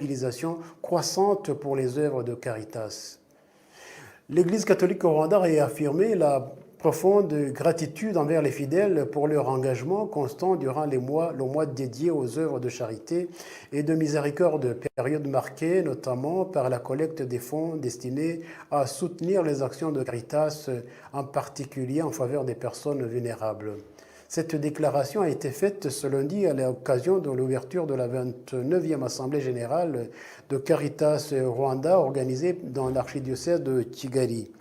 mobilisation croissante pour les œuvres de Caritas. L'Église catholique au Rwanda a réaffirmé la profonde gratitude envers les fidèles pour leur engagement constant durant le mois dédié aux œuvres de charité et de miséricorde, période marquée notamment par la collecte des fonds destinés à soutenir les actions de Caritas, en particulier en faveur des personnes vulnérables. Cette déclaration a été faite ce lundi à l'occasion de l'ouverture de la 29e Assemblée générale de Caritas Rwanda organisée dans l'archidiocèse de Kigali.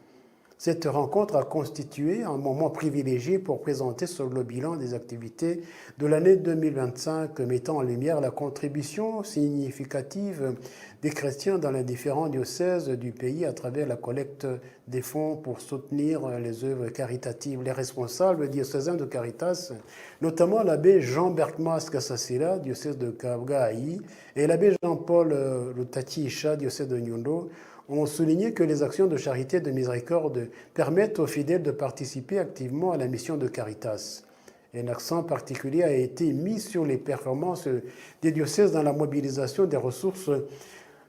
Cette rencontre a constitué un moment privilégié pour présenter sur le bilan des activités de l'année 2025, mettant en lumière la contribution significative des chrétiens dans les différents diocèses du pays à travers la collecte des fonds pour soutenir les œuvres caritatives. Les responsables diocésains de Caritas, notamment l'abbé Jean Berkmas Kassasira, diocèse de Kabgayi, et l'abbé Jean-Paul Lutati Isha, diocèse de Nyundo, ont souligné que les actions de charité et de miséricorde permettent aux fidèles de participer activement à la mission de Caritas. Un accent particulier a été mis sur les performances des diocèses dans la mobilisation des ressources.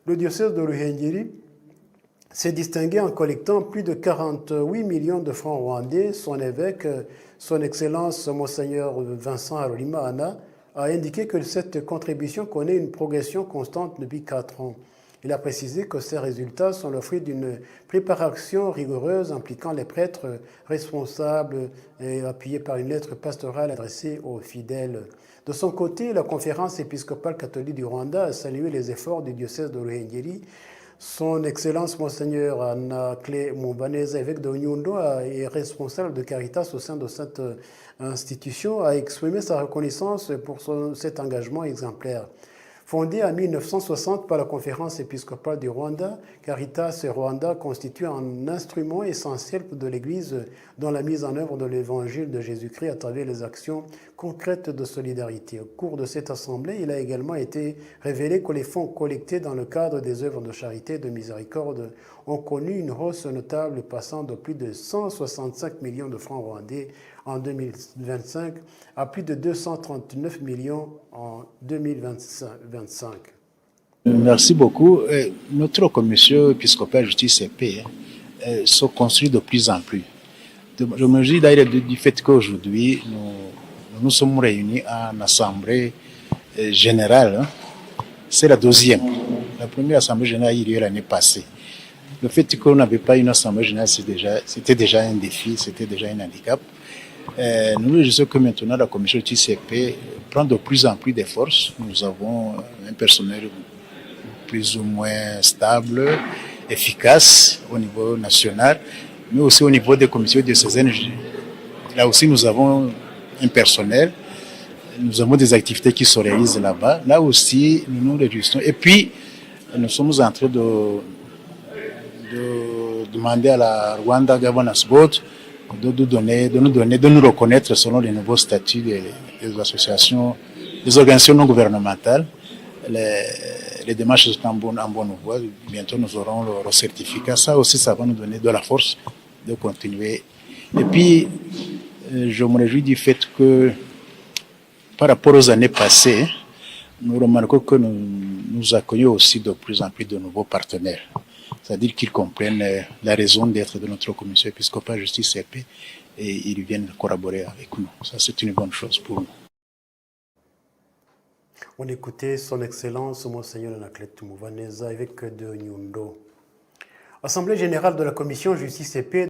Le diocèse de Ruhengeri s'est distingué en collectant plus de 48 millions de francs rwandais. Son évêque, son Excellence Monseigneur Vincent Arolima Anna, a indiqué que cette contribution connaît une progression constante depuis 4 ans. Il a précisé que ces résultats sont le fruit d'une préparation rigoureuse impliquant les prêtres responsables et appuyés par une lettre pastorale adressée aux fidèles. De son côté, la conférence épiscopale catholique du Rwanda a salué les efforts du diocèse de Ruhengeri. Son Excellence Monseigneur Anna-Clé Mumbaneza, évêque de Nyundo et responsable de Caritas au sein de cette institution, a exprimé sa reconnaissance pour cet engagement exemplaire. Fondée en 1960 par la conférence épiscopale du Rwanda, Caritas Rwanda constitue un instrument essentiel de l'Église dans la mise en œuvre de l'Évangile de Jésus-Christ à travers les actions concrètes de solidarité. Au cours de cette assemblée, il a également été révélé que les fonds collectés dans le cadre des œuvres de charité et de miséricorde ont connu une hausse notable passant de plus de 165 millions de francs rwandais en 2025 à plus de 239 millions en 2025. Merci beaucoup. Notre commission épiscopale justice et paix se construit de plus en plus. Je me réjouis d'ailleurs du fait qu'aujourd'hui, nous sommes réunis en assemblée générale. C'est la deuxième. La première assemblée générale, il y a eu l'année passée. Le fait qu'on n'avait pas une assemblée générale, c'était déjà un défi, c'était déjà un handicap. Nous, je sais que maintenant, la commission de TCP prend de plus en plus de force. Nous avons un personnel plus ou moins stable, efficace au niveau national, mais aussi au niveau des commissions diocésaines. Là aussi, nous avons un personnel. Nous avons des activités qui se réalisent là-bas. Là aussi, nous nous réjouissons. Et puis, nous sommes en train de demander à la Rwanda Governance Board de nous reconnaître selon les nouveaux statuts des associations, des organisations non gouvernementales. Les démarches sont en bonne voie. Bientôt, nous aurons le certificat. Ça aussi, ça va nous donner de la force de continuer. Et puis, je me réjouis du fait que, par rapport aux années passées, nous remarquons que nous accueillons aussi de plus en plus de nouveaux partenaires. C'est-à-dire qu'ils comprennent la raison d'être de notre commission épiscopale justice et paix et ils viennent collaborer avec nous. Ça, c'est une bonne chose pour nous. On écoutait son Excellence Monseigneur Anna-Clé Mumbaneza, évêque de Nyundo. Assemblée générale de la commission justice et paix